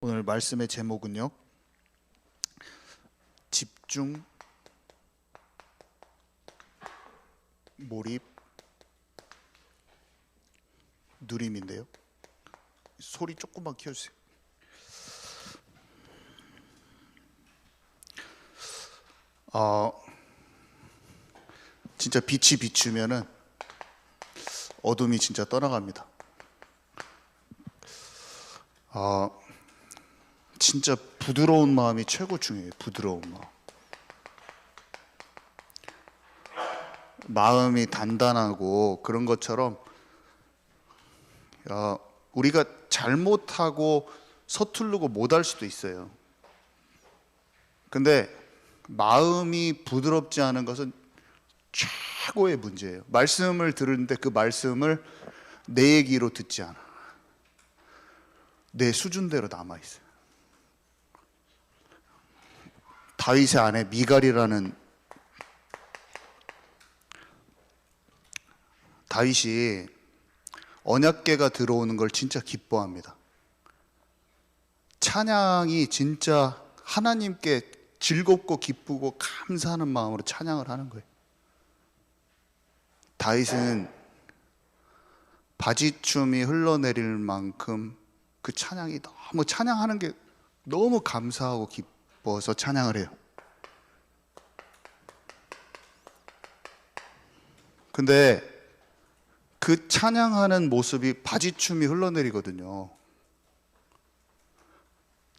오늘 말씀의 제목은요, 집중, 몰입, 누림인데요. 소리 조금만 키워주세요. 진짜 빛이 비추면은 어둠이 진짜 떠나갑니다. 진짜 부드러운 마음이 최고 중요해요. 부드러운 마음. 마음이 단단하고 그런 것처럼 우리가 잘못하고 서투르고 못할 수도 있어요. 근데 마음이 부드럽지 않은 것은 최고의 문제예요. 말씀을 들으는데 그 말씀을 내 얘기로 듣지 않아. 내 수준대로 남아있어요. 다윗의 아내 미갈이라는, 다윗이 언약궤가 들어오는 걸 진짜 기뻐합니다. 찬양이 진짜 하나님께 즐겁고 기쁘고 감사하는 마음으로 찬양을 하는 거예요. 다윗은 바지춤이 흘러내릴 만큼 그 찬양이 너무, 찬양하는 게 너무 감사하고 기뻐서 찬양을 해요. 근데 그 찬양하는 모습이 바지춤이 흘러내리거든요.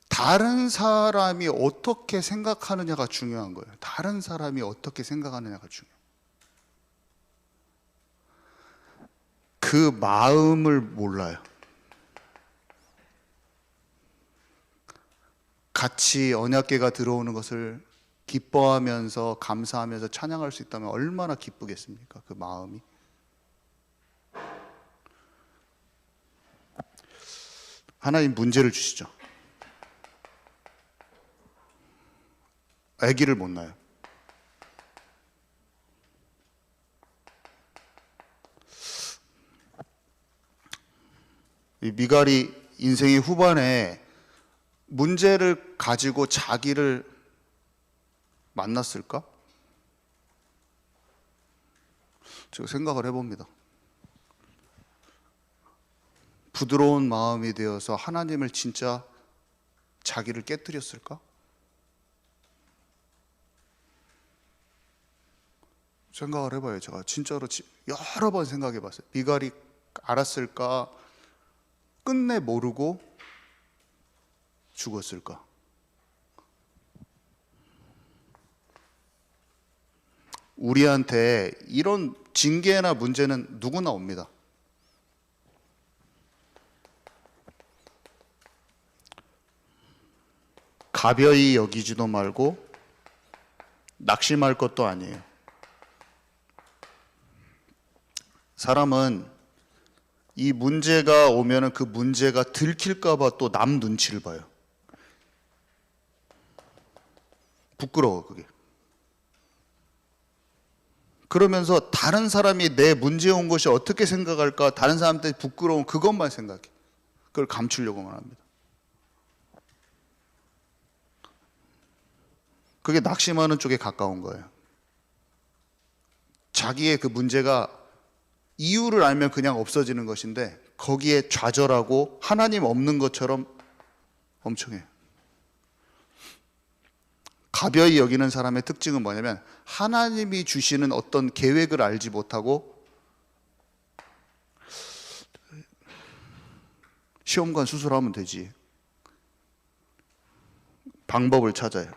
다른 사람이 어떻게 생각하느냐가 중요한 거예요. 다른 사람이 어떻게 생각하느냐가 중요해요. 그 마음을 몰라요. 같이 언약궤가 들어오는 것을 기뻐하면서 감사하면서 찬양할 수 있다면 얼마나 기쁘겠습니까? 그 마음이. 하나님 문제를 주시죠. 아기를 못 낳아요. 이 미갈이 인생의 후반에 문제를 가지고 자기를 만났을까? 제가 생각을 해봅니다. 부드러운 마음이 되어서 하나님을 진짜 자기를 깨뜨렸을까? 생각을 해봐요. 제가 진짜로 여러 번 생각해봤어요. 미갈이 알았을까? 끝내 모르고 죽었을까? 우리한테 이런 징계나 문제는 누구나 옵니다. 가벼이 여기지도 말고 낙심할 것도 아니에요. 사람은 이 문제가 오면은 그 문제가 들킬까봐 또 남 눈치를 봐요. 부끄러워, 그게. 그러면서 다른 사람이 내 문제 온 것이 어떻게 생각할까, 다른 사람한테 부끄러운 그것만 생각해. 그걸 감추려고만 합니다. 그게 낙심하는 쪽에 가까운 거예요. 자기의 그 문제가 이유를 알면 그냥 없어지는 것인데 거기에 좌절하고 하나님 없는 것처럼 엄청 해요. 가벼이 여기는 사람의 특징은 뭐냐면 하나님이 주시는 어떤 계획을 알지 못하고 시험관 수술하면 되지. 방법을 찾아요.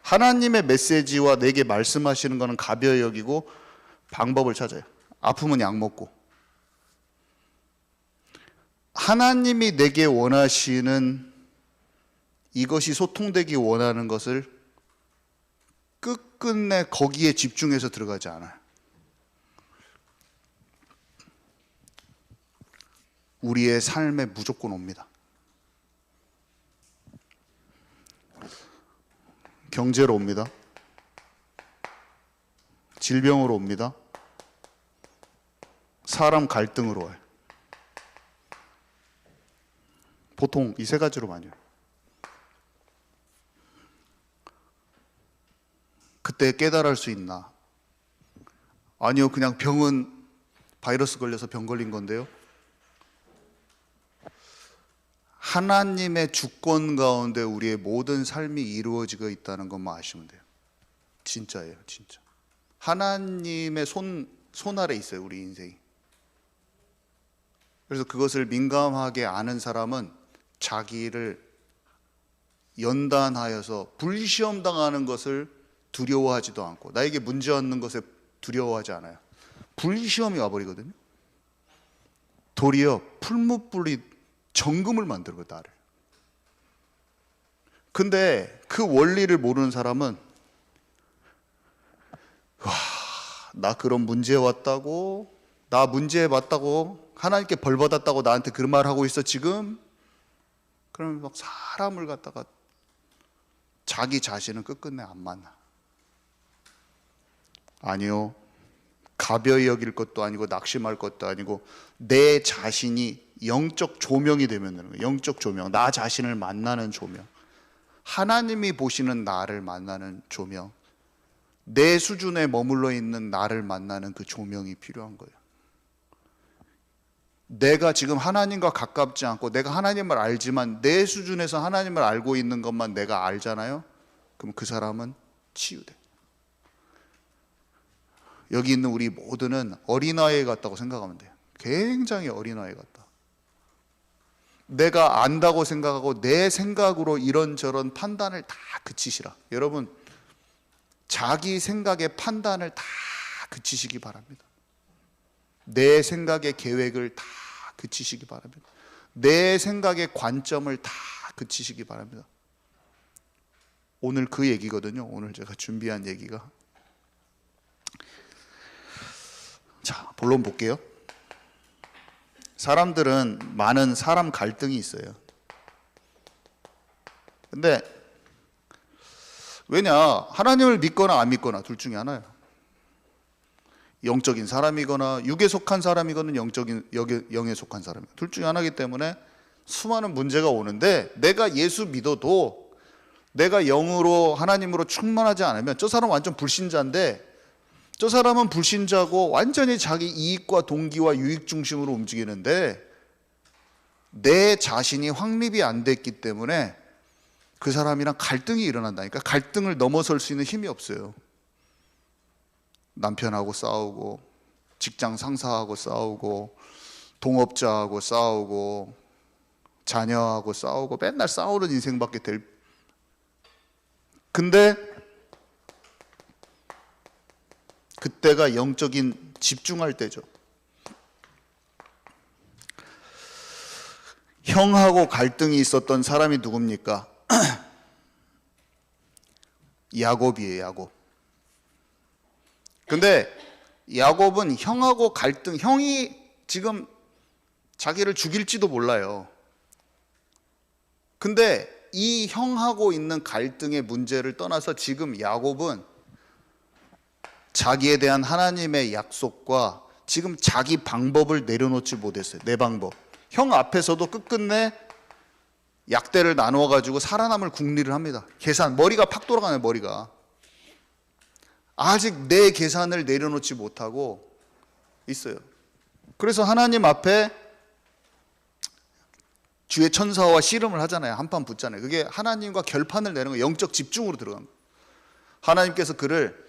하나님의 메시지와 내게 말씀하시는 것은 가벼이 여기고 방법을 찾아요. 아프면 약 먹고. 하나님이 내게 원하시는, 이것이 소통되기 원하는 것을 끝끝내 거기에 집중해서 들어가지 않아요. 우리의 삶에 무조건 옵니다. 경제로 옵니다. 질병으로 옵니다. 사람 갈등으로 와요. 보통 이 세 가지로 많이 와요. 그때 깨달을 수 있나? 아니요, 그냥 병은 바이러스 걸려서 병 걸린 건데요. 하나님의 주권 가운데 우리의 모든 삶이 이루어지고 있다는 것만 아시면 돼요. 진짜예요, 진짜. 하나님의 손 아래 있어요, 우리 인생이. 그래서 그것을 민감하게 아는 사람은 자기를 연단하여서 불시험 당하는 것을 두려워하지도 않고, 나에게 문제 없는 것에 두려워하지 않아요. 불시험이 와버리거든요. 도리어 풀무불이 정금을 만들고 나를. 근데 그 원리를 모르는 사람은 와, 나 그런 문제 왔다고, 나 문제 봤다고, 하나님께 벌 받았다고 나한테 그런 말 하고 있어 지금? 그러면 막 사람을 갖다가 자기 자신은 끝끝내 안 만나. 아니요, 가벼이 여길 것도 아니고 낙심할 것도 아니고 내 자신이 영적 조명이 되면 되는 거예요. 영적 조명, 나 자신을 만나는 조명, 하나님이 보시는 나를 만나는 조명, 내 수준에 머물러 있는 나를 만나는 그 조명이 필요한 거예요. 내가 지금 하나님과 가깝지 않고 내가 하나님을 알지만 내 수준에서 하나님을 알고 있는 것만 내가 알잖아요. 그럼 그 사람은 치유돼. 여기 있는 우리 모두는 어린아이 같다고 생각하면 돼요. 굉장히 어린아이 같다. 내가 안다고 생각하고 내 생각으로 이런저런 판단을 다 그치시라. 여러분, 자기 생각의 판단을 다 그치시기 바랍니다. 내 생각의 계획을 다 그치시기 바랍니다. 내 생각의 관점을 다 그치시기 바랍니다. 오늘 그 얘기거든요. 오늘 제가 준비한 얘기가. 자, 본론 볼게요. 사람들은 많은 사람 갈등이 있어요. 근데 왜냐? 하나님을 믿거나 안 믿거나 둘 중에 하나예요. 영적인 사람이거나 육에 속한 사람이거나 영에 속한 사람이거나 둘 중에 하나이기 때문에 수많은 문제가 오는데, 내가 예수 믿어도 내가 영으로 하나님으로 충만하지 않으면 저 사람 완전 불신자인데, 저 사람은 불신자고 완전히 자기 이익과 동기와 유익 중심으로 움직이는데 내 자신이 확립이 안 됐기 때문에 그 사람이랑 갈등이 일어난다니까. 갈등을 넘어설 수 있는 힘이 없어요. 남편하고 싸우고, 직장 상사하고 싸우고, 동업자하고 싸우고, 자녀하고 싸우고, 맨날 싸우는 인생밖에 될. 근데 그때가 영적인 집중할 때죠. 형하고 갈등이 있었던 사람이 누굽니까? 야곱이에요, 야곱. 근데 야곱은 형하고 갈등, 형이 지금 자기를 죽일지도 몰라요. 근데 이 형하고 있는 갈등의 문제를 떠나서 지금 야곱은 자기에 대한 하나님의 약속과 지금 자기 방법을 내려놓지 못했어요. 내 방법. 형 앞에서도 끝끝내 약대를 나누어 가지고 살아남을 궁리를 합니다. 계산, 머리가 팍 돌아가네요. 머리가 아직 내 계산을 내려놓지 못하고 있어요. 그래서 하나님 앞에 주의 천사와 씨름을 하잖아요. 한판 붙잖아요. 그게 하나님과 결판을 내는 거예요. 영적 집중으로 들어간 거예요. 하나님께서 그를,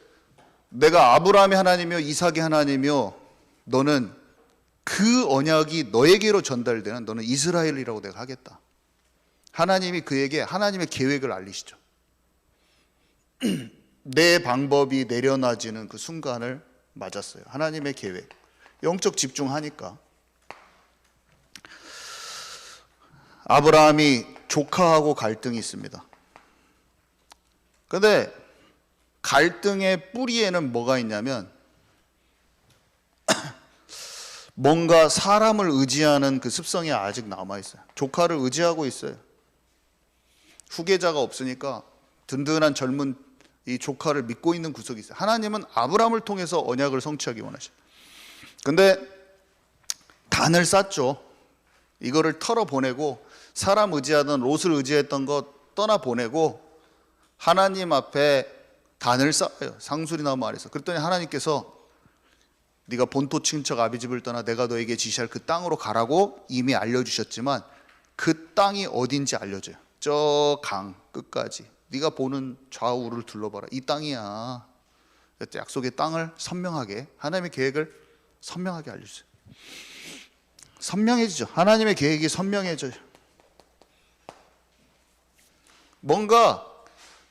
내가 아브라함의 하나님이요 이삭의 하나님이요, 너는 그 언약이 너에게로 전달되는, 너는 이스라엘이라고 내가 하겠다. 하나님이 그에게 하나님의 계획을 알리시죠. 내 방법이 내려놔지는 그 순간을 맞았어요. 하나님의 계획. 영적 집중하니까. 아브라함이 조카하고 갈등이 있습니다. 그런데 갈등의 뿌리에는 뭐가 있냐면 뭔가 사람을 의지하는 그 습성이 아직 남아있어요. 조카를 의지하고 있어요. 후계자가 없으니까 든든한 젊은 이 조카를 믿고 있는 구석이 있어요. 하나님은 아브라함을 통해서 언약을 성취하기 원하셔요. 근데 단을 쌌죠. 이거를 털어보내고, 사람 의지하던 롯을 의지했던 것 떠나보내고 하나님 앞에 단을 쌓아요. 상수리나무 아래서. 그랬더니 하나님께서 네가 본토 친척 아비집을 떠나 내가 너에게 지시할 그 땅으로 가라고 이미 알려주셨지만 그 땅이 어딘지 알려줘요. 저 강 끝까지 네가 보는 좌우를 둘러봐라. 이 땅이야. 약속의 땅을 선명하게, 하나님의 계획을 선명하게 알려주세요. 선명해지죠. 하나님의 계획이 선명해져요. 뭔가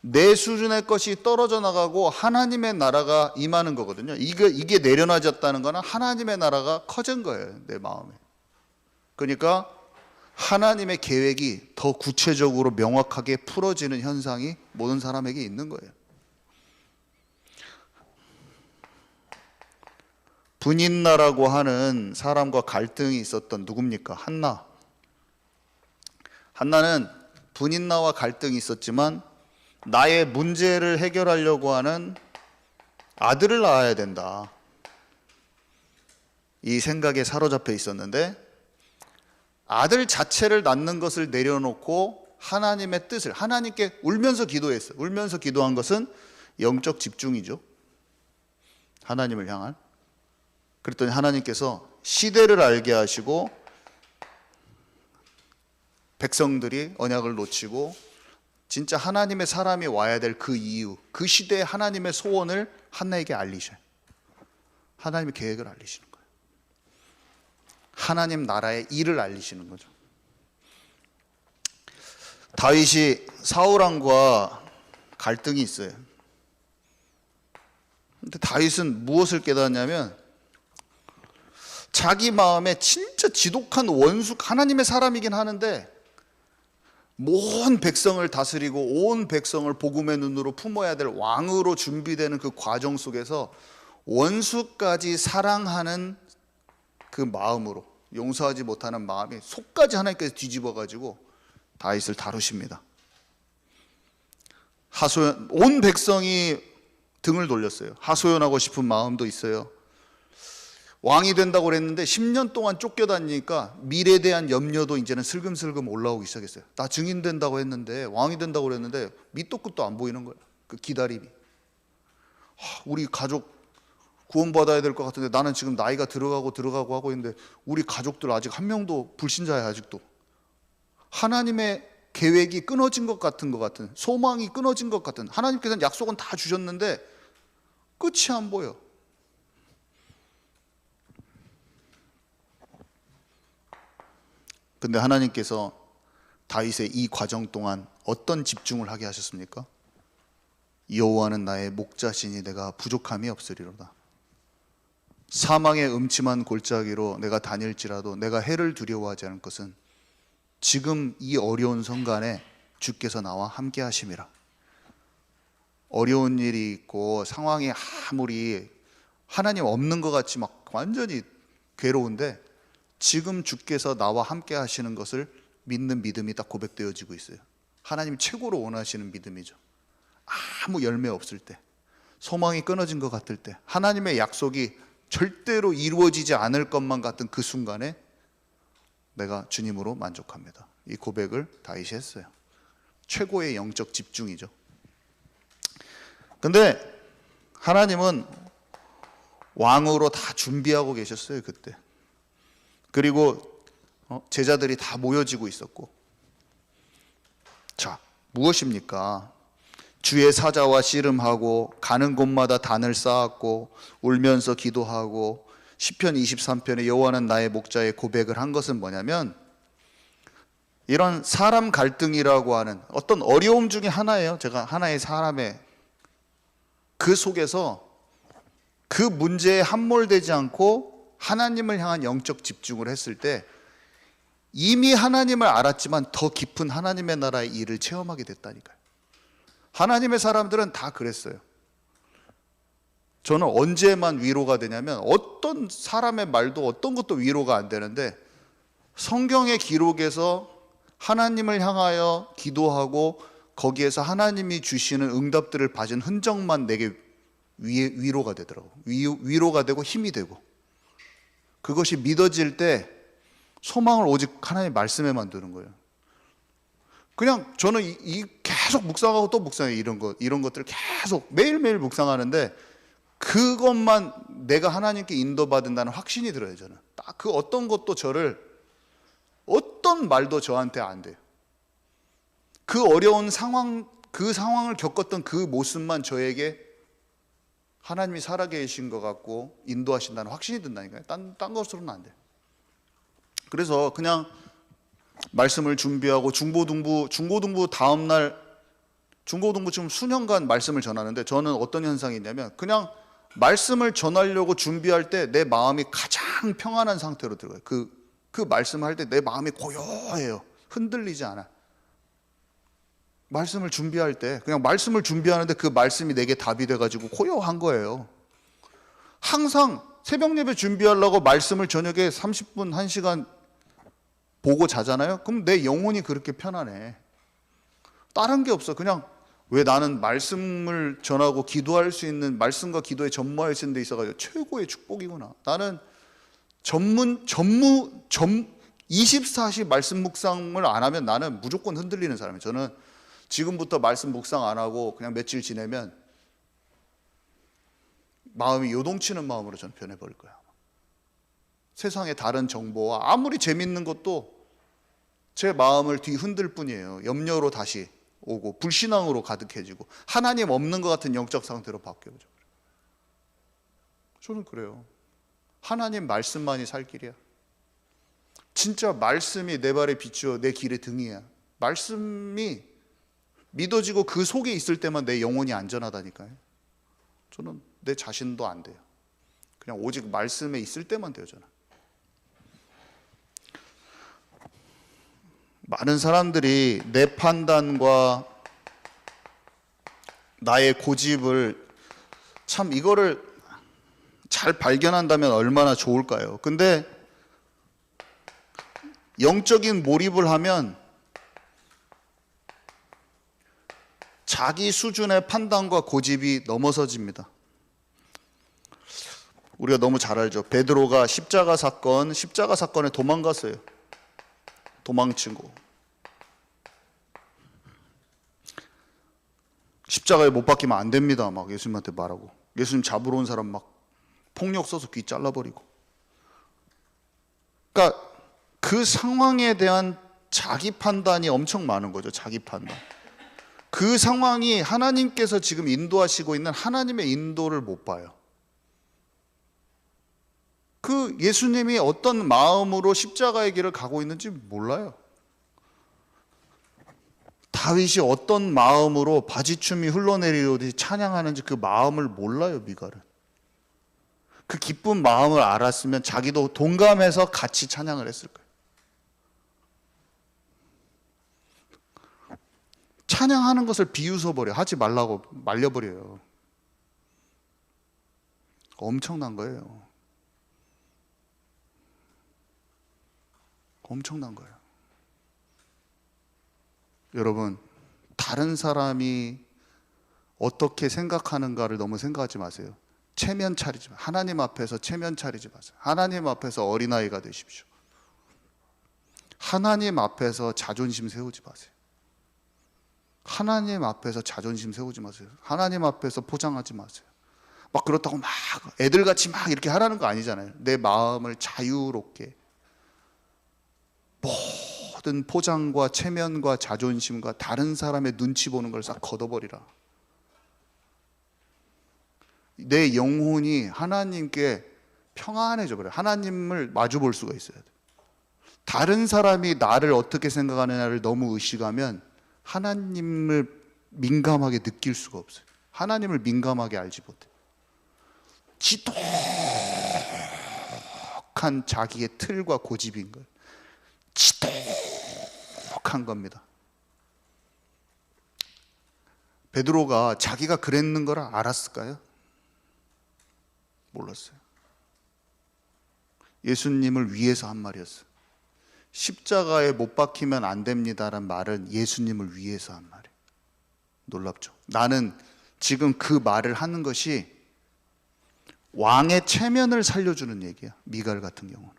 내 수준의 것이 떨어져 나가고 하나님의 나라가 임하는 거거든요. 이게 내려놔졌다는 거는 하나님의 나라가 커진 거예요, 내 마음에. 그러니까 하나님의 계획이 더 구체적으로 명확하게 풀어지는 현상이 모든 사람에게 있는 거예요. 분인나라고 하는 사람과 갈등이 있었던 누굽니까? 한나. 한나는 분인나와 갈등이 있었지만 나의 문제를 해결하려고 하는 아들을 낳아야 된다, 이 생각에 사로잡혀 있었는데 아들 자체를 낳는 것을 내려놓고 하나님의 뜻을, 하나님께 울면서 기도했어요. 울면서 기도한 것은 영적 집중이죠. 하나님을 향한. 그랬더니 하나님께서 시대를 알게 하시고 백성들이 언약을 놓치고 진짜 하나님의 사람이 와야 될 그 이유, 그 시대의 하나님의 소원을 한나에게 알리셔요. 하나님의 계획을 알리시는 거예요. 하나님 나라의 일을 알리시는 거죠. 다윗이 사울왕과 갈등이 있어요. 근데 다윗은 무엇을 깨닫냐면 자기 마음에 진짜 지독한 원수, 하나님의 사람이긴 하는데 온 백성을 다스리고 온 백성을 복음의 눈으로 품어야 될 왕으로 준비되는 그 과정 속에서 원수까지 사랑하는 그 마음으로, 용서하지 못하는 마음이 속까지 하나님께서 뒤집어가지고 다윗을 다루십니다. 하소연, 온 백성이 등을 돌렸어요. 하소연하고 싶은 마음도 있어요. 왕이 된다고 그랬는데 10년 동안 쫓겨다니니까 미래에 대한 염려도 이제는 슬금슬금 올라오기 시작했어요. 나 증인 된다고 했는데, 왕이 된다고 그랬는데 밑도 끝도 안 보이는 거예요. 그 기다림이. 우리 가족 구원받아야 될 것 같은데 나는 지금 나이가 들어가고 하고 있는데 우리 가족들 아직 한 명도 불신자야. 아직도 하나님의 계획이 끊어진 것 같은 소망이 끊어진 것 같은, 하나님께서는 약속은 다 주셨는데 끝이 안 보여. 근데 하나님께서 다윗의 이 과정 동안 어떤 집중을 하게 하셨습니까? 여호와는 나의 목자시니 내가 부족함이 없으리로다. 사망의 음침한 골짜기로 내가 다닐지라도 내가 해를 두려워하지 않을 것은 지금 이 어려운 순간에 주께서 나와 함께 하심이라. 어려운 일이 있고 상황이 아무리 하나님 없는 것 같이 막 완전히 괴로운데 지금 주께서 나와 함께 하시는 것을 믿는 믿음이 딱 고백되어지고 있어요. 하나님 최고로 원하시는 믿음이죠. 아무 열매 없을 때, 소망이 끊어진 것 같을 때, 하나님의 약속이 절대로 이루어지지 않을 것만 같은 그 순간에 내가 주님으로 만족합니다. 이 고백을 다윗이 했어요. 최고의 영적 집중이죠. 근데 하나님은 왕으로 다 준비하고 계셨어요, 그때. 그리고 제자들이 다 모여지고 있었고, 자, 무엇입니까? 주의 사자와 씨름하고 가는 곳마다 단을 쌓았고 울면서 기도하고 시편 23편에 여호와는 나의 목자의 고백을 한 것은 뭐냐면, 이런 사람 갈등이라고 하는 어떤 어려움 중에 하나예요. 제가 하나의 사람의 그 속에서 그 문제에 함몰되지 않고 하나님을 향한 영적 집중을 했을 때 이미 하나님을 알았지만 더 깊은 하나님의 나라의 일을 체험하게 됐다니까요. 하나님의 사람들은 다 그랬어요. 저는 언제만 위로가 되냐면, 어떤 사람의 말도 어떤 것도 위로가 안 되는데 성경의 기록에서 하나님을 향하여 기도하고 거기에서 하나님이 주시는 응답들을 받은 흔적만 내게 위로가 되더라고요. 위로가 되고 힘이 되고, 그것이 믿어질 때 소망을 오직 하나님의 말씀에만 두는 거예요. 그냥 저는 계속 묵상하고 또 묵상해. 이런 것들을 계속 매일매일 묵상하는데 그것만 내가 하나님께 인도받는다는 확신이 들어요. 저는 딱 그 어떤 것도 어떤 말도 저한테 안 돼요. 그 어려운 상황, 그 상황을 겪었던 그 모습만 저에게 하나님이 살아계신 것 같고 인도하신다는 확신이 든다니까요. 딴 것으로는 안 돼요. 그래서 그냥 말씀을 준비하고 중고등부 다음날, 중고등부 지금 수년간 말씀을 전하는데 저는 어떤 현상이 있냐면 그냥 말씀을 전하려고 준비할 때 내 마음이 가장 평안한 상태로 들어가요. 그 말씀을 할 때 내 마음이 고요해요. 흔들리지 않아. 말씀을 준비할 때 그냥 말씀을 준비하는데 그 말씀이 내게 답이 돼가지고 고요한 거예요. 항상 새벽 예배 준비하려고 말씀을 저녁에 30분, 1시간 보고 자잖아요. 그럼 내 영혼이 그렇게 편안해. 다른 게 없어. 그냥 왜 나는 말씀을 전하고 기도할 수 있는, 말씀과 기도에 전무할 수 있는 데 있어가지고 최고의 축복이구나. 나는 24시 말씀 묵상을 안 하면 나는 무조건 흔들리는 사람이에요. 저는 지금부터 말씀 묵상 안 하고 그냥 며칠 지내면 마음이 요동치는 마음으로 저는 변해버릴 거예요. 세상의 다른 정보와 아무리 재밌는 것도 제 마음을 뒤흔들 뿐이에요. 염려로 다시 오고 불신앙으로 가득해지고 하나님 없는 것 같은 영적 상태로 바뀌어져. 저는 그래요. 하나님 말씀만이 살 길이야. 진짜 말씀이 내 발에 비추어 내 길의 등이야. 말씀이 믿어지고 그 속에 있을 때만 내 영혼이 안전하다니까요. 저는 내 자신도 안 돼요. 그냥 오직 말씀에 있을 때만 돼요. 저는. 많은 사람들이 내 판단과 나의 고집을 참 이거를 잘 발견한다면 얼마나 좋을까요? 근데 영적인 몰입을 하면 자기 수준의 판단과 고집이 넘어서집니다. 우리가 너무 잘 알죠. 베드로가 십자가 사건에 도망갔어요. 도망친 거. 십자가에 못 박히면 안 됩니다. 막 예수님한테 말하고. 예수님 잡으러 온 사람 막 폭력 써서 귀 잘라버리고. 그러니까 그 상황에 대한 자기 판단이 엄청 많은 거죠. 자기 판단. 그 상황이 하나님께서 지금 인도하시고 있는 하나님의 인도를 못 봐요. 그 예수님이 어떤 마음으로 십자가의 길을 가고 있는지 몰라요. 다윗이 어떤 마음으로 바지춤이 흘러내리듯이 찬양하는지 그 마음을 몰라요. 미갈은. 그 기쁜 마음을 알았으면 자기도 동감해서 같이 찬양을 했을 거예요. 찬양하는 것을 비웃어버려. 하지 말라고 말려버려요. 엄청난 거예요. 엄청난 거예요. 여러분, 다른 사람이 어떻게 생각하는가를 너무 생각하지 마세요. 체면 차리지 마세요. 하나님 앞에서 체면 차리지 마세요. 하나님 앞에서 어린아이가 되십시오. 하나님 앞에서 자존심 세우지 마세요. 하나님 앞에서 자존심 세우지 마세요. 하나님 앞에서 포장하지 마세요. 막 그렇다고 막 애들같이 막 이렇게 하라는 거 아니잖아요. 내 마음을 자유롭게 모든 포장과 체면과 자존심과 다른 사람의 눈치 보는 걸 싹 걷어버리라. 내 영혼이 하나님께 평안해져 버려요. 하나님을 마주 볼 수가 있어야 돼요. 다른 사람이 나를 어떻게 생각하느냐를 너무 의식하면 하나님을 민감하게 느낄 수가 없어요. 하나님을 민감하게 알지 못해요. 지독한 자기의 틀과 고집인 거예요. 지독한 겁니다. 베드로가 자기가 그랬는 걸 알았을까요? 몰랐어요. 예수님을 위해서 한 말이었어요. 십자가에 못 박히면 안 됩니다라는 말은 예수님을 위해서 한 말이에요. 놀랍죠? 나는 지금 그 말을 하는 것이 왕의 체면을 살려주는 얘기야. 미갈 같은 경우는.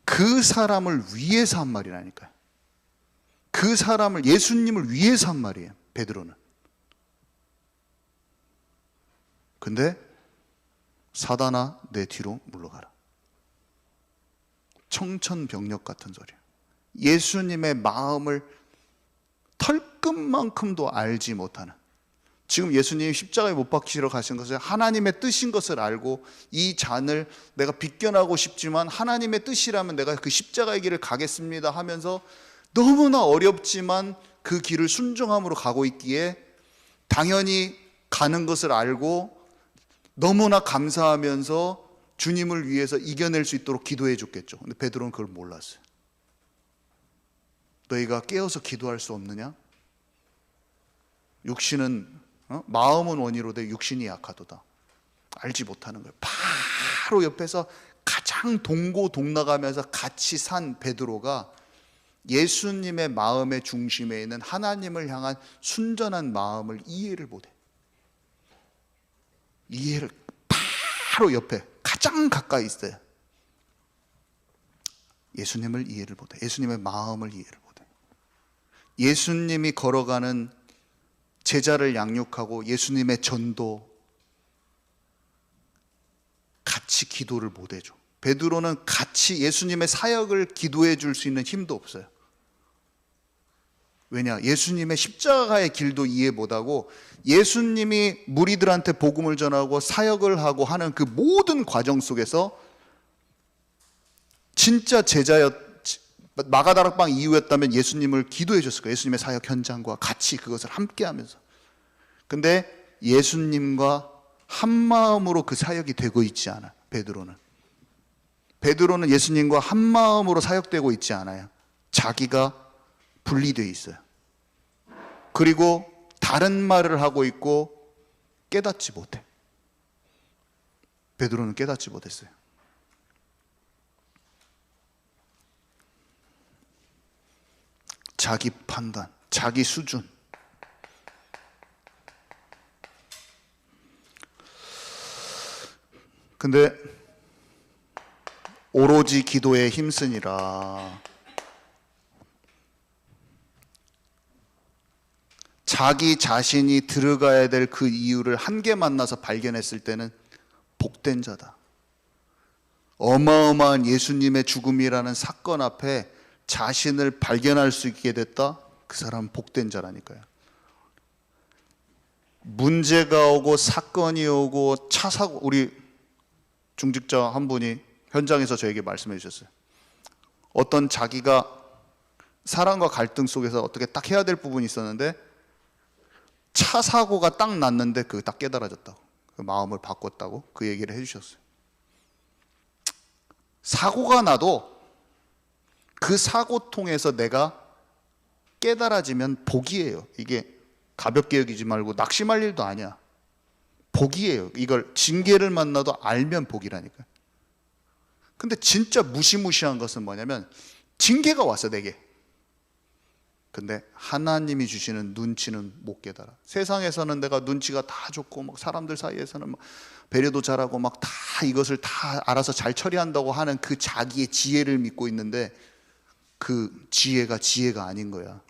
그 사람을 위해서 한 말이라니까요. 그 사람을, 예수님을 위해서 한 말이에요, 베드로는. 근데 사단아 내 뒤로 물러가라. 청천벽력 같은 소리예요. 예수님의 마음을 털끝만큼도 알지 못하는, 지금 예수님이 십자가에 못 박히러 가신 것을 하나님의 뜻인 것을 알고, 이 잔을 내가 비껴나고 싶지만 하나님의 뜻이라면 내가 그 십자가의 길을 가겠습니다 하면서 너무나 어렵지만 그 길을 순종함으로 가고 있기에 당연히 가는 것을 알고 너무나 감사하면서 주님을 위해서 이겨낼 수 있도록 기도해 줬겠죠. 근데 베드로는 그걸 몰랐어요. 너희가 깨어서 기도할 수 없느냐? 육신은 마음은 원이로되 육신이 약하도다. 알지 못하는 거예요. 바로 옆에서 가장 동고동락하면서 같이 산 베드로가 예수님의 마음의 중심에 있는 하나님을 향한 순전한 마음을 이해를 못해. 이해를, 바로 옆에 가장 가까이 있어요. 예수님을 이해를 못해. 예수님의 마음을 이해를 못해. 예수님이 걸어가는 제자를 양육하고 예수님의 전도, 같이 기도를 못 해줘. 베드로는 같이 예수님의 사역을 기도해 줄 수 있는 힘도 없어요. 왜냐? 예수님의 십자가의 길도 이해 못하고 예수님이 무리들한테 복음을 전하고 사역을 하고 하는 그 모든 과정 속에서 진짜 마가다락방 이후였다면 예수님을 기도해 줬을 거예요. 예수님의 사역 현장과 같이 그것을 함께 하면서. 근데 예수님과 한 마음으로 그 사역이 되고 있지 않아요. 베드로는 예수님과 한 마음으로 사역되고 있지 않아요. 자기가 분리되어 있어요. 그리고 다른 말을 하고 있고 깨닫지 못해. 베드로는 깨닫지 못했어요. 자기 판단, 자기 수준. 근데 오로지 기도에 힘쓰니라. 자기 자신이 들어가야 될 그 이유를 함께 만나서 발견했을 때는 복된 자다. 어마어마한 예수님의 죽음이라는 사건 앞에 자신을 발견할 수 있게 됐다. 그 사람은 복된 자라니까요. 문제가 오고 사건이 오고 차 사고, 우리 중직자 한 분이 현장에서 저에게 말씀해 주셨어요. 어떤 자기가 사람과 갈등 속에서 어떻게 딱 해야 될 부분이 있었는데 차 사고가 딱 났는데 그게 딱 깨달아졌다고, 그 마음을 바꿨다고 그 얘기를 해주셨어요. 사고가 나도 그 사고 통해서 내가 깨달아지면 복이에요. 이게 가볍게 여기지 말고 낙심할 일도 아니야. 복이에요. 이걸 징계를 만나도 알면 복이라니까. 근데 진짜 무시무시한 것은 뭐냐면 징계가 왔어 내게. 근데 하나님이 주시는 눈치는 못 깨달아. 세상에서는 내가 눈치가 다 좋고 막 사람들 사이에서는 막 배려도 잘하고 막 다 이것을 다 알아서 잘 처리한다고 하는 그 자기의 지혜를 믿고 있는데 그 지혜가 아닌 거야.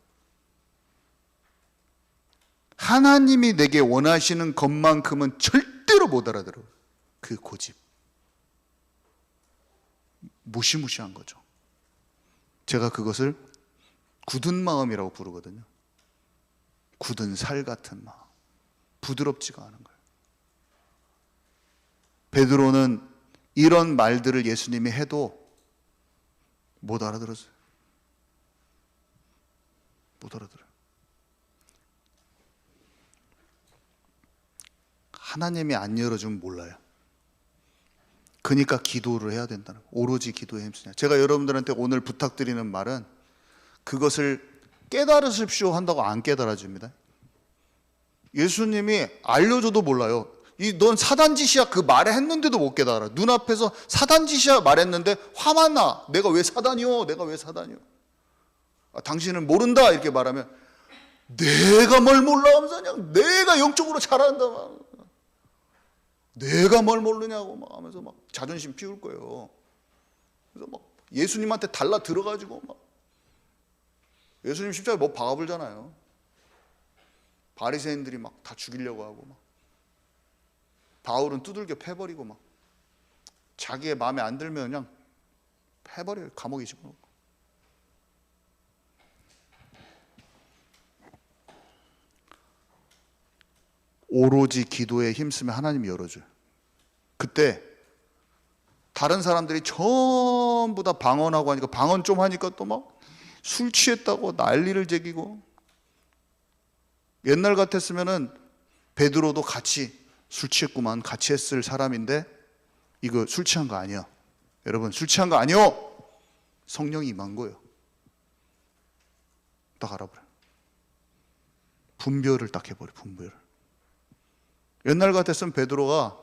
하나님이 내게 원하시는 것만큼은 절대로 못 알아들어. 그 고집. 무시무시한 거죠. 제가 그것을 굳은 마음이라고 부르거든요. 굳은 살 같은 마음. 부드럽지가 않은 거예요. 베드로는 이런 말들을 예수님이 해도 못 알아들었어요. 못 알아들어요. 하나님이 안 열어주면 몰라요. 그러니까 기도를 해야 된다는 거예요. 오로지 기도에 힘쓰냐. 제가 여러분들한테 오늘 부탁드리는 말은 그것을 깨달으십시오 한다고 안 깨달아집니다. 예수님이 알려줘도 몰라요. 넌 사단짓이야 그 말을 했는데도 못 깨달아. 눈앞에서 사단짓이야 말했는데 화만 나. 내가 왜 사단이요? 당신은 모른다 이렇게 말하면 내가 뭘 몰라 하면서 그냥 내가 영적으로 잘한다 막. 내가 뭘 모르냐고 막 하면서 막 자존심 피울 거예요. 그래서 막 예수님한테 달라 들어가지고 막 예수님 십자가에 못 박아불잖아요. 바리새인들이 막 다 죽이려고 하고 막. 바울은 두들겨 패버리고 막 자기의 마음에 안 들면 그냥 패버려요. 감옥에 집어넣고. 오로지 기도에 힘쓰면 하나님이 열어줘요. 그때 다른 사람들이 전부 다 방언하고 하니까 방언 좀 하니까 또 막 술 취했다고 난리를 제기고, 옛날 같았으면은 베드로도 같이 술 취했구만 같이 했을 사람인데 이거 술 취한 거 아니야. 여러분 술 취한 거 아니요. 성령이 임한 거예요. 딱 알아버려. 분별을 딱 해버려. 분별을. 옛날 같았으면 베드로가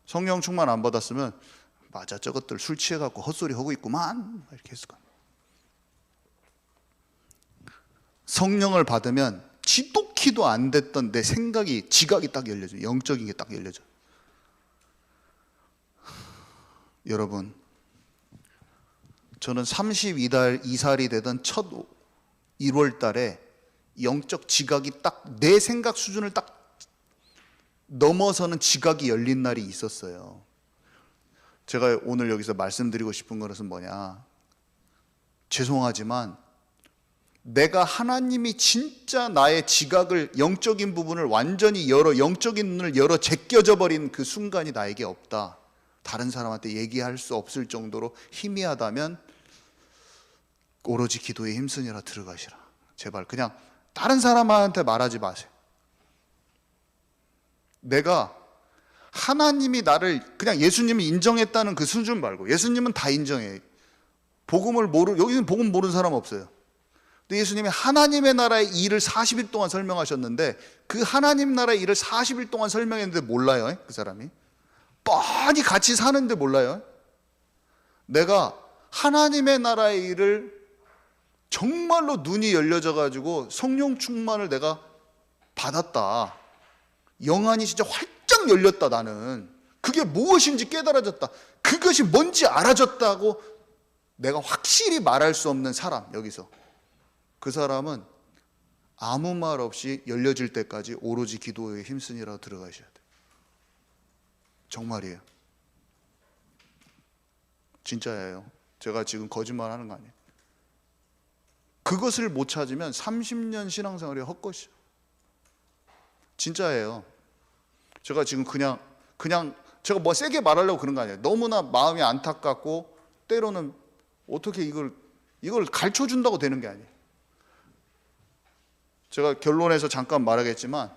성령 충만 안 받았으면 맞아 저것들 술 취해갖고 헛소리 하고 있구만 이렇게 했을 거야. 성령을 받으면 지독히도 안 됐던 내 생각이, 지각이 딱 열려져. 영적인 게 딱 열려져. 여러분, 저는 32살이 되던 첫 1월 달에 영적 지각이 딱 내 생각 수준을 딱 넘어서는 지각이 열린 날이 있었어요. 제가 오늘 여기서 말씀드리고 싶은 것은 뭐냐, 죄송하지만 내가 하나님이 진짜 나의 지각을, 영적인 부분을 완전히 열어, 영적인 눈을 열어 제껴져 버린 그 순간이 나에게 없다, 다른 사람한테 얘기할 수 없을 정도로 희미하다면 오로지 기도에 힘쓰니라 들어가시라. 제발 그냥 다른 사람한테 말하지 마세요. 내가 하나님이 나를 그냥 예수님이 인정했다는 그 수준 말고, 예수님은 다 인정해. 여기는 복음 모르는 사람 없어요. 근데 예수님이 하나님의 나라의 일을 40일 동안 설명하셨는데, 그 하나님 나라의 일을 40일 동안 설명했는데 몰라요. 그 사람이 뻔히 같이 사는데 몰라요. 내가 하나님의 나라의 일을 정말로 눈이 열려져 가지고 성령 충만을 내가 받았다, 영안이 진짜 활짝 열렸다, 나는 그게 무엇인지 깨달아졌다, 그것이 뭔지 알아졌다고 내가 확실히 말할 수 없는 사람, 여기서 그 사람은 아무 말 없이 열려질 때까지 오로지 기도에 힘쓰니라 들어가셔야 돼요. 정말이에요. 진짜예요. 제가 지금 거짓말하는 거 아니에요. 그것을 못 찾으면 30년 신앙생활이 헛것이에요. 진짜예요. 제가 지금 그냥 제가 뭐 세게 말하려고 그런 거 아니에요. 너무나 마음이 안타깝고 때로는 어떻게 이걸 가르쳐 준다고 되는 게 아니에요. 제가 결론에서 잠깐 말하겠지만,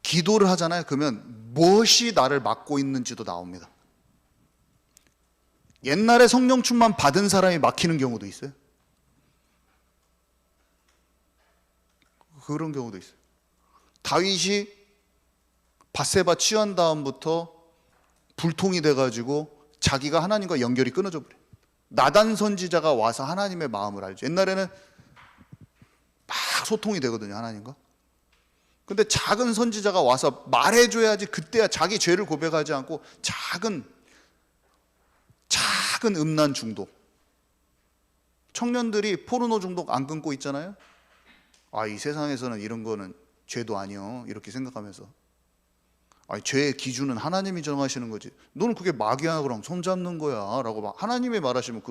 기도를 하잖아요. 그러면 무엇이 나를 막고 있는지도 나옵니다. 옛날에 성령 충만 받은 사람이 막히는 경우도 있어요. 그런 경우도 있어요. 다윗이 밧세바 취한 다음부터 불통이 돼가지고 자기가 하나님과 연결이 끊어져 버려요. 나단 선지자가 와서 하나님의 마음을 알죠. 옛날에는 막 소통이 되거든요, 하나님과. 근데 작은 선지자가 와서 말해줘야지, 그때야 자기 죄를 고백하지 않고 작은 음란 중독, 청년들이 포르노 중독 안 끊고 있잖아요. 이 세상에서는 이런 거는 죄도 아니요, 이렇게 생각하면서, 죄의 기준은 하나님이 정하시는 거지, 너는 그게 마귀하고랑 손잡는 거야 라고 막 하나님이 말하시면,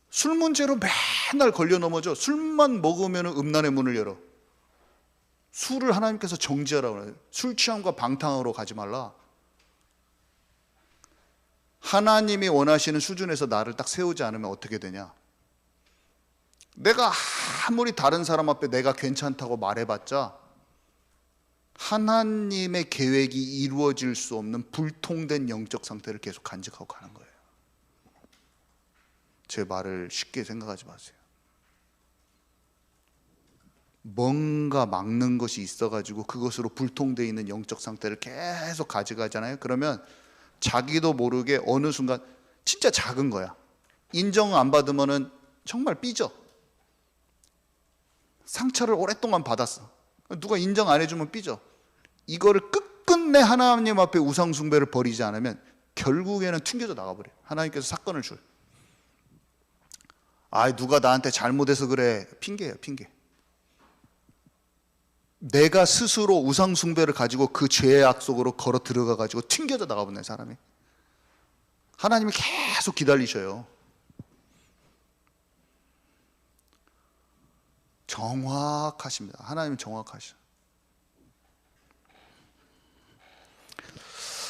술 문제로 맨날 걸려 넘어져. 술만 먹으면 음란의 문을 열어. 술을 하나님께서 정지하라고 해요. 술 취함과 방탕으로 가지 말라. 하나님이 원하시는 수준에서 나를 딱 세우지 않으면 어떻게 되냐, 내가 아무리 다른 사람 앞에 내가 괜찮다고 말해봤자 하나님의 계획이 이루어질 수 없는 불통된 영적 상태를 계속 간직하고 가는 거예요. 제 말을 쉽게 생각하지 마세요. 뭔가 막는 것이 있어가지고 그것으로 불통되어 있는 영적 상태를 계속 가져가잖아요. 그러면 자기도 모르게 어느 순간 진짜 작은 거야. 인정 안 받으면은 정말 삐져. 상처를 오랫동안 받았어. 누가 인정 안 해주면 삐져. 이거를 끝끝내 하나님 앞에 우상 숭배를 버리지 않으면 결국에는 튕겨져 나가버려요. 하나님께서 사건을 줘요. 누가 나한테 잘못해서 그래. 핑계예요, 핑계. 내가 스스로 우상 숭배를 가지고 그 죄악 속으로 걸어 들어가 가지고 튕겨져 나가버린 사람이. 하나님이 계속 기다리셔요. 정확하십니다. 하나님은 정확하셔.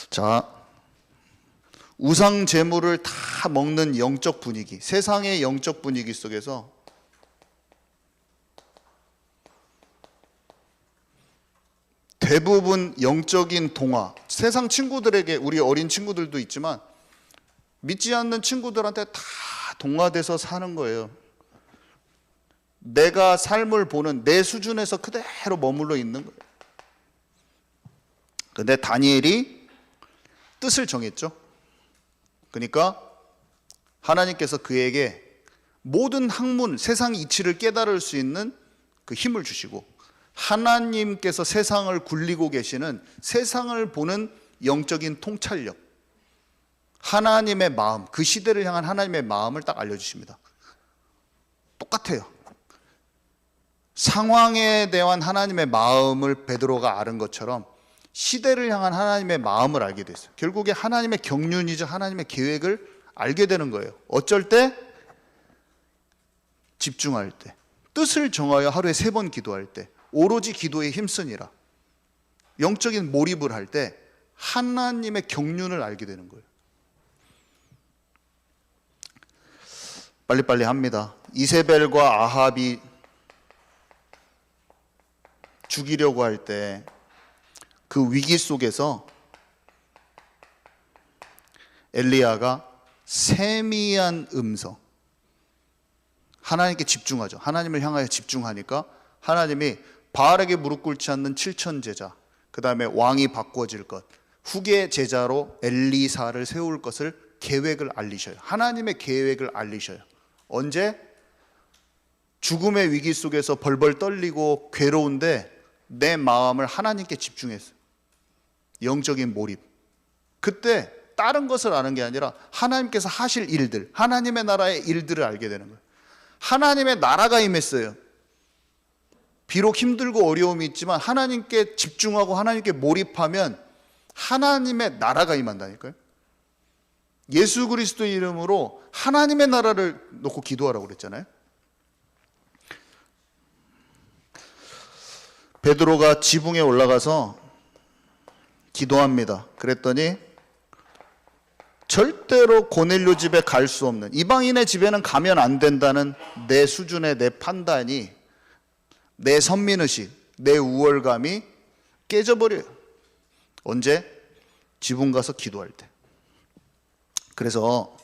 자, 우상 제물을 다 먹는 영적 분위기, 세상의 영적 분위기 속에서 대부분 영적인 동화, 세상 친구들에게, 우리 어린 친구들도 있지만 믿지 않는 친구들한테 다 동화돼서 사는 거예요. 내가 삶을 보는 내 수준에서 그대로 머물러 있는 거예요. 근데 다니엘이 뜻을 정했죠. 그러니까 하나님께서 그에게 모든 학문, 세상 이치를 깨달을 수 있는 그 힘을 주시고, 하나님께서 세상을 굴리고 계시는 세상을 보는 영적인 통찰력, 하나님의 마음, 그 시대를 향한 하나님의 마음을 딱 알려주십니다. 똑같아요. 상황에 대한 하나님의 마음을 베드로가 아는 것처럼 시대를 향한 하나님의 마음을 알게 됐어요. 결국에 하나님의 경륜이자 하나님의 계획을 알게 되는 거예요. 어쩔 때? 집중할 때, 뜻을 정하여 하루에 3번 기도할 때, 오로지 기도에 힘쓰니라, 영적인 몰입을 할 때 하나님의 경륜을 알게 되는 거예요. 빨리빨리 합니다. 이세벨과 아합이 죽이려고 할 때 그 위기 속에서 엘리야가 세미한 음성, 하나님께 집중하죠. 하나님을 향하여 집중하니까 하나님이 바알에게 무릎 꿇지 않는 7천 제자, 그 다음에 왕이 바꿔질 것, 후계 제자로 엘리사를 세울 것을 계획을 알리셔요. 하나님의 계획을 알리셔요. 언제? 죽음의 위기 속에서 벌벌 떨리고 괴로운데 내 마음을 하나님께 집중했어요. 영적인 몰입. 그때 다른 것을 아는 게 아니라 하나님께서 하실 일들, 하나님의 나라의 일들을 알게 되는 거예요. 하나님의 나라가 임했어요. 비록 힘들고 어려움이 있지만 하나님께 집중하고 하나님께 몰입하면 하나님의 나라가 임한다니까요. 예수 그리스도 이름으로 하나님의 나라를 놓고 기도하라고 그랬잖아요. 베드로가 지붕에 올라가서 기도합니다. 그랬더니 절대로 고넬료 집에 갈 수 없는, 이방인의 집에는 가면 안 된다는 내 수준의 내 판단이, 내 선민의식, 내 우월감이 깨져버려요. 언제? 지붕 가서 기도할 때. 그래서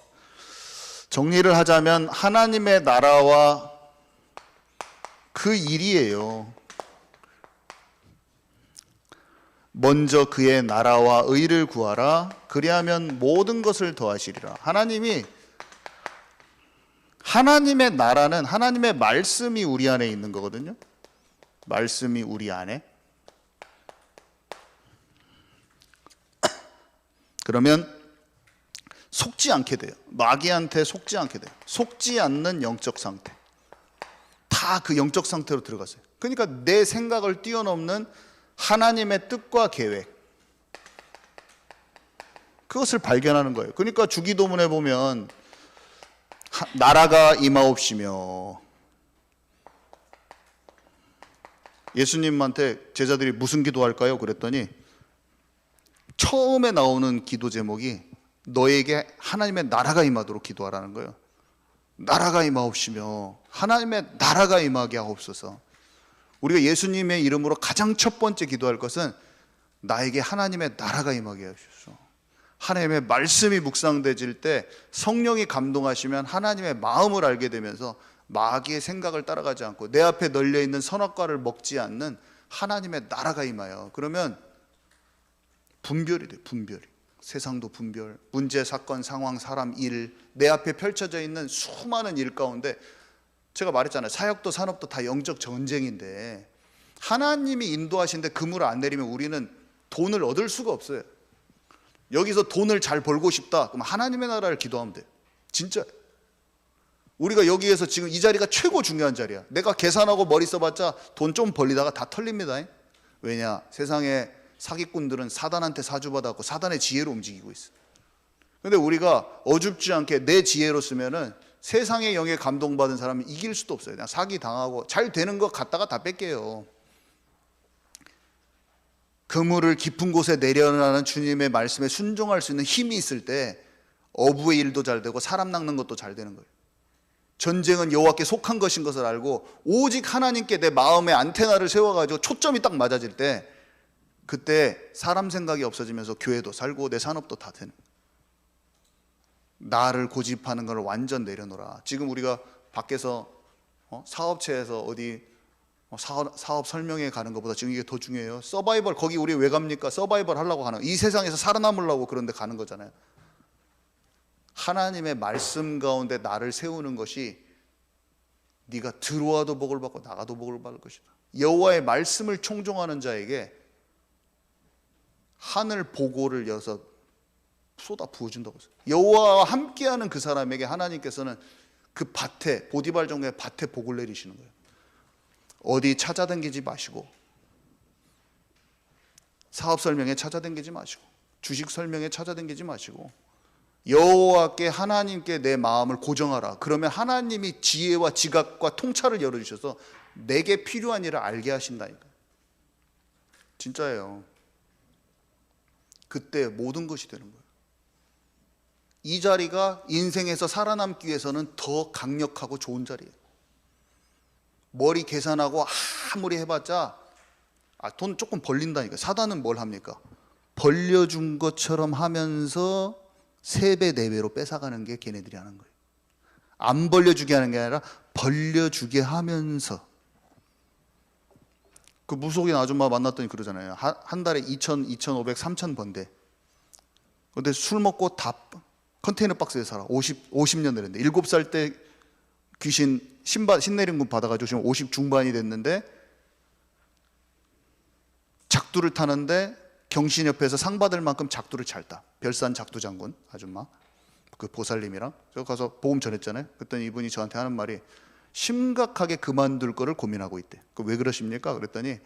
정리를 하자면 하나님의 나라와 그 일이에요. 먼저 그의 나라와 의를 구하라. 그리하면 모든 것을 더하시리라. 하나님이, 하나님의 나라는 하나님의 말씀이 우리 안에 있는 거거든요. 말씀이 우리 안에. 그러면 속지 않게 돼요. 마귀한테 속지 않게 돼요. 속지 않는 영적 상태. 다 그 영적 상태로 들어갔어요. 그러니까 내 생각을 뛰어넘는 하나님의 뜻과 계획, 그것을 발견하는 거예요. 그러니까 주기도문에 보면 나라가 임하옵시며, 예수님한테 제자들이 무슨 기도할까요? 그랬더니 처음에 나오는 기도 제목이 너에게 하나님의 나라가 임하도록 기도하라는 거예요. 나라가 임하옵시며, 하나님의 나라가 임하게 하옵소서. 우리가 예수님의 이름으로 가장 첫 번째 기도할 것은 나에게 하나님의 나라가 임하게 하옵소서. 하나님의 말씀이 묵상되질 때 성령이 감동하시면 하나님의 마음을 알게 되면서 마귀의 생각을 따라가지 않고 내 앞에 널려있는 선악과를 먹지 않는 하나님의 나라가 임하여, 그러면 분별이 돼요. 분별이. 세상도 분별, 문제, 사건, 상황, 사람, 일, 내 앞에 펼쳐져 있는 수많은 일 가운데, 제가 말했잖아요. 사역도 산업도 다 영적 전쟁인데 하나님이 인도하시는데 그물을 안 내리면 우리는 돈을 얻을 수가 없어요. 여기서 돈을 잘 벌고 싶다, 그럼 하나님의 나라를 기도하면 돼요. 진짜 우리가 여기에서 지금 이 자리가 최고 중요한 자리야. 내가 계산하고 머리 써봤자 돈 좀 벌리다가 다 털립니다. 왜냐? 세상에 사기꾼들은 사단한테 사주받았고 사단의 지혜로 움직이고 있어. 근데 우리가 어줍지 않게 내 지혜로 쓰면은 세상의 영에 감동받은 사람은 이길 수도 없어요. 그냥 사기 당하고 잘 되는 거 갖다가 다 뺏겨요. 그물을 깊은 곳에 내려라는 주님의 말씀에 순종할 수 있는 힘이 있을 때 어부의 일도 잘 되고 사람 낚는 것도 잘 되는 거예요. 전쟁은 여호와께 속한 것인 것을 알고 오직 하나님께 내 마음의 안테나를 세워가지고 초점이 딱 맞아질 때 그때 사람 생각이 없어지면서 교회도 살고 내 산업도 다 되는 거예요. 나를 고집하는 걸 완전 내려놓으라. 지금 우리가 밖에서 사업체에서 어디 사업 설명회 가는 것보다 지금 이게 더 중요해요. 서바이벌, 거기 우리 왜 갑니까? 서바이벌 하려고 하는, 이 세상에서 살아남으려고 그런 데 가는 거잖아요. 하나님의 말씀 가운데 나를 세우는 것이 네가 들어와도 복을 받고 나가도 복을 받을 것이다. 여호와의 말씀을 청종하는 자에게 하늘 보고를 여서 쏟아 부어준다고 했어요. 여호와와 함께하는 그 사람에게 하나님께서는 그 밭에, 보디발 정도의 밭에 복을 내리시는 거예요. 어디 찾아다니지 마시고, 사업 설명에 찾아다니지 마시고, 주식 설명에 찾아다니지 마시고, 여호와께 하나님께 내 마음을 고정하라. 그러면 하나님이 지혜와 지각과 통찰을 열어주셔서 내게 필요한 일을 알게 하신다니까요. 진짜예요. 그때 모든 것이 되는 거예요. 이 자리가 인생에서 살아남기 위해서는 더 강력하고 좋은 자리예요. 머리 계산하고 아무리 해봤자 돈 조금 벌린다니까. 사단은 뭘 합니까? 벌려준 것처럼 하면서 3배, 4배로 뺏어가는 게 걔네들이 하는 거예요. 안 벌려주게 하는 게 아니라 벌려주게 하면서. 그 무속인 아줌마 만났더니 그러잖아요. 한 달에 2,500, 3,000 번대. 근데 술 먹고 다 컨테이너 박스에 살아. 50년 됐는데 7살 때 귀신 신내림군 받아가지고 지금 50 중반이 됐는데 작두를 타는데 경신 옆에서 상 받을 만큼 작두를 잘 타. 별산 작두 장군 아줌마, 그 보살님이랑 저 가서 보험 전했잖아요. 그랬더니 이분이 저한테 하는 말이 심각하게 그만둘 거를 고민하고 있대. 그 왜 그러십니까? 그랬더니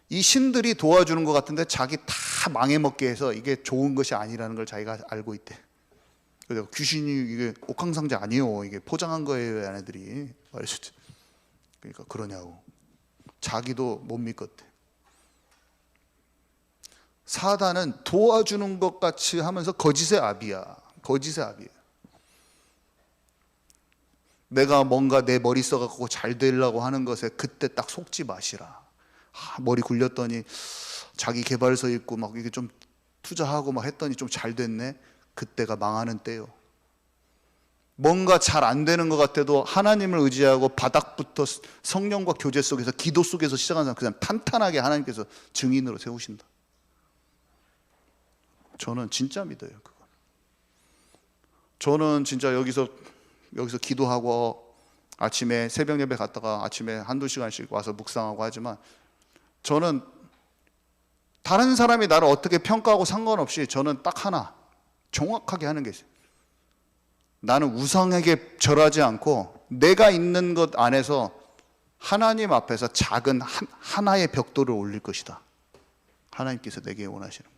이 신들이 도와주는 것 같은데 자기 다 망해먹게 해서 이게 좋은 것이 아니라는 걸 자기가 알고 있대. 그래서 귀신이 이게 옥황상제 아니에요. 이게 포장한 거예요, 얘네들이. 말했었지. 그러니까 그러냐고. 자기도 못 믿겠대. 사단은 도와주는 것 같이 하면서 거짓의 아비야. 거짓의 아비야. 내가 뭔가 내 머리 써갖고 잘 되려고 하는 것에 그때 딱 속지 마시라. 머리 굴렸더니 자기 개발서 있고 막 이게 좀 투자하고 막 했더니 좀 잘 됐네. 그때가 망하는 때요. 뭔가 잘 안 되는 것 같아도 하나님을 의지하고 바닥부터 성령과 교제 속에서 기도 속에서 시작하는 사람 그냥 탄탄하게 하나님께서 증인으로 세우신다. 저는 진짜 믿어요. 그거. 저는 진짜 여기서 기도하고 아침에 새벽 예배 갔다가 아침에 1-2시간씩 와서 묵상하고 하지만 저는 다른 사람이 나를 어떻게 평가하고 상관없이 저는 딱 하나 정확하게 하는 게 있어요. 나는 우상에게 절하지 않고 내가 있는 것 안에서 하나님 앞에서 작은 하나의 벽돌을 올릴 것이다. 하나님께서 내게 원하시는 거예요.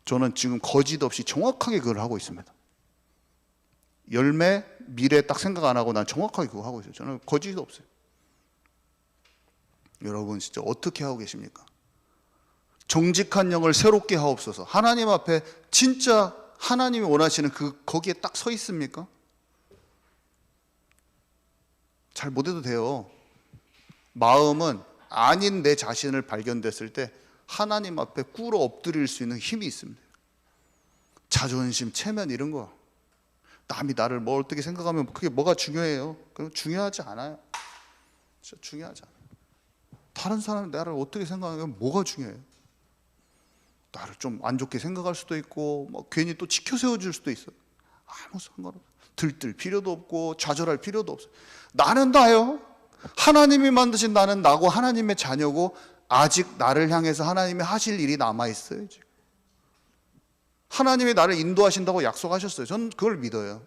저는 지금 거짓 없이 정확하게 그걸 하고 있습니다. 열매, 미래 딱 생각 안 하고 난 정확하게 그거 하고 있어요. 저는 거짓이 없어요. 여러분 진짜 어떻게 하고 계십니까? 정직한 영을 새롭게 하옵소서. 하나님 앞에 진짜 하나님이 원하시는 거기에 딱 서 있습니까? 잘 못해도 돼요. 마음은 아닌 내 자신을 발견됐을 때 하나님 앞에 꿇어 엎드릴 수 있는 힘이 있습니다. 자존심, 체면 이런 거. 남이 나를 뭐 어떻게 생각하면 그게 뭐가 중요해요? 그럼 중요하지 않아요. 진짜 중요하지 않아요. 다른 사람이 나를 어떻게 생각하면 뭐가 중요해요? 나를 좀 안 좋게 생각할 수도 있고 뭐 괜히 또 치켜 세워줄 수도 있어요. 아무 상관없어요. 들뜰 필요도 없고 좌절할 필요도 없어요. 나는 나요. 하나님이 만드신 나는 나고 하나님의 자녀고 아직 나를 향해서 하나님이 하실 일이 남아있어요. 지금. 하나님이 나를 인도하신다고 약속하셨어요. 저는 그걸 믿어요.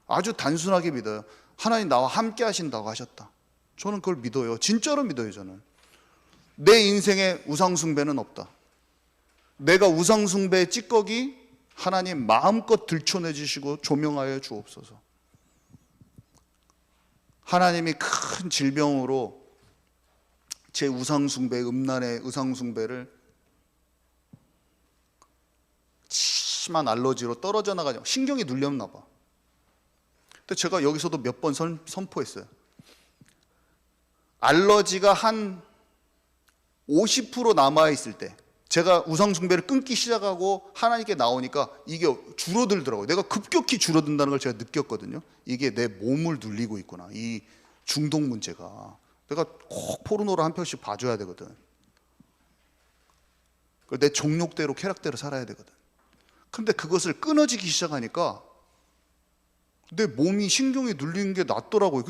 아주 단순하게 믿어요. 하나님 나와 함께 하신다고 하셨다. 저는 그걸 믿어요. 진짜로 믿어요. 저는 내 인생에 우상숭배는 없다. 내가 우상숭배의 찌꺼기 하나님 마음껏 들춰내 주시고 조명하여 주옵소서. 하나님이 큰 질병으로 제 우상숭배, 음란의 우상숭배를 심한 알러지로 떨어져 나가죠. 신경이 눌렸나 봐. 근데 제가 여기서도 몇 번 선포했어요. 알러지가 한 50% 남아있을 때, 제가 우상숭배를 끊기 시작하고 하나님께 나오니까 이게 줄어들더라고요. 내가 급격히 줄어든다는 걸 제가 느꼈거든요. 이게 내 몸을 눌리고 있구나. 이 중독 문제가. 내가 꼭 포르노를 한 편씩 봐줘야 되거든. 내 종욕대로 쾌락대로 살아야 되거든. 근데 그것을 끊어지기 시작하니까 내 몸이 신경이 눌리는 게 낫더라고요.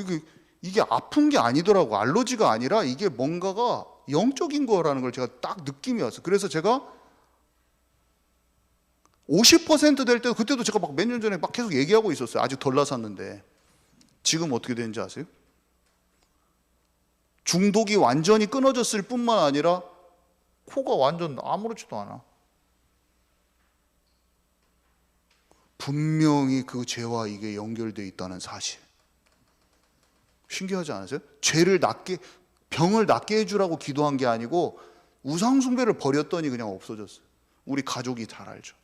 이게 아픈 게 아니더라고. 알러지가 아니라 이게 뭔가가 영적인 거라는 걸 제가 딱 느낌이 왔어요. 그래서 제가 50% 될 때, 그때도 제가 막 몇 년 전에 막 계속 얘기하고 있었어요. 아직 덜 나섰는데. 지금 어떻게 되는지 아세요? 중독이 완전히 끊어졌을 뿐만 아니라 코가 완전 아무렇지도 않아. 분명히 그 죄와 이게 연결되어 있다는 사실. 신기하지 않으세요? 병을 낫게 해주라고 기도한 게 아니고 우상숭배를 버렸더니 그냥 없어졌어요. 우리 가족이 잘 알죠.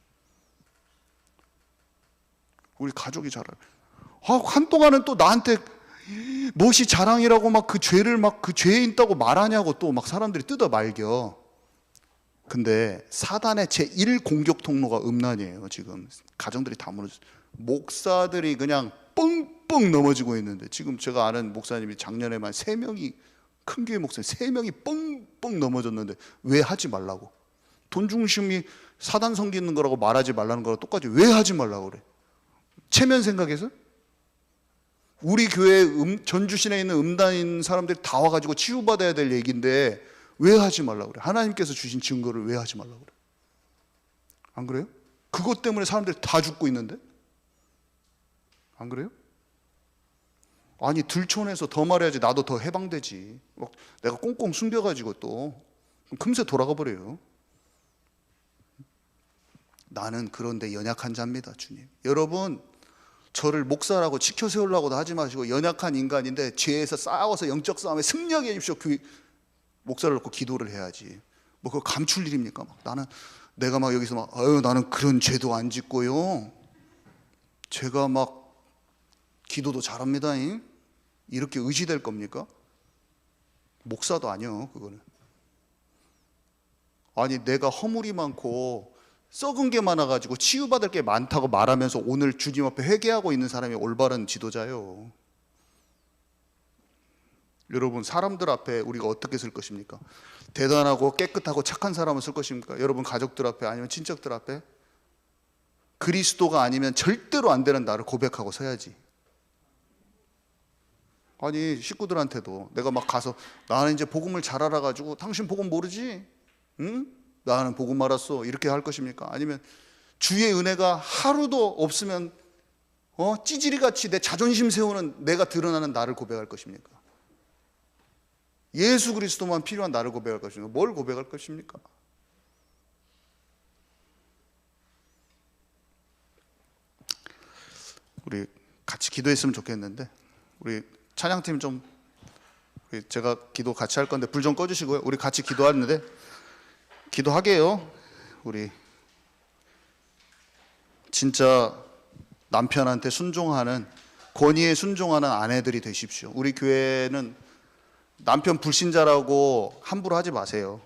우리 가족이 잘 알죠. 한동안은 또 나한테 무엇이 자랑이라고 막 그 죄를 막 그 죄에 있다고 말하냐고 또 막 사람들이 뜯어 말겨. 근데 사단의 제1 공격 통로가 음란이에요. 지금 가정들이 다 무너졌어요. 목사들이 그냥 뻥뻥 넘어지고 있는데, 지금 제가 아는 목사님이 작년에만 3명이, 큰 교회 목사님 3명이 뻥뻥 넘어졌는데 왜 하지 말라고? 돈 중심이 사단 섬기는 거라고 말하지 말라는 거랑 똑같이 왜 하지 말라고 그래? 체면 생각해서? 우리 교회 전주시내에 있는 음란인 사람들이 다 와가지고 치유받아야 될 얘기인데 왜 하지 말라고 그래? 하나님께서 주신 증거를 왜 하지 말라고 그래? 안 그래요? 그것 때문에 사람들이 다 죽고 있는데? 안 그래요? 아니, 들춰내서 더 말해야지 나도 더 해방되지. 막 내가 꽁꽁 숨겨가지고 또 금세 돌아가 버려요. 나는 그런데 연약한 자입니다, 주님. 여러분, 저를 목사라고 지켜 세우려고도 하지 마시고, 연약한 인간인데 죄에서 싸워서 영적 싸움에 승리하게 해주십시오. 그 목사를 놓고 기도를 해야지. 뭐 그거 감출 일입니까? 내가 막 여기서 막 나는 그런 죄도 안 짓고요, 제가 막 기도도 잘합니다, 이렇게 의지될 겁니까? 목사도 아니요, 그거는. 아니, 내가 허물이 많고 썩은 게 많아가지고 치유받을 게 많다고 말하면서 오늘 주님 앞에 회개하고 있는 사람이 올바른 지도자요. 여러분, 사람들 앞에 우리가 어떻게 쓸 것입니까? 대단하고 깨끗하고 착한 사람을 쓸 것입니까? 여러분 가족들 앞에, 아니면 친척들 앞에? 그리스도가 아니면 절대로 안 되는 나를 고백하고 서야지. 아니, 식구들한테도 내가 막 가서 나는 이제 복음을 잘 알아가지고 당신 복음 모르지? 응? 나는 복음 알았어, 이렇게 할 것입니까? 아니면 주의 은혜가 하루도 없으면 찌질이같이 내 자존심 세우는 내가 드러나는 나를 고백할 것입니까? 예수 그리스도만 필요한 나를 고백할 것입니까? 뭘 고백할 것입니까? 우리 같이 기도했으면 좋겠는데, 우리 찬양팀 좀, 제가 기도 같이 할 건데 불 좀 꺼주시고요. 우리 같이 기도하는데, 기도하게요. 우리 진짜 남편한테 순종하는, 권위에 순종하는 아내들이 되십시오. 우리 교회는 남편 불신자라고 함부로 하지 마세요.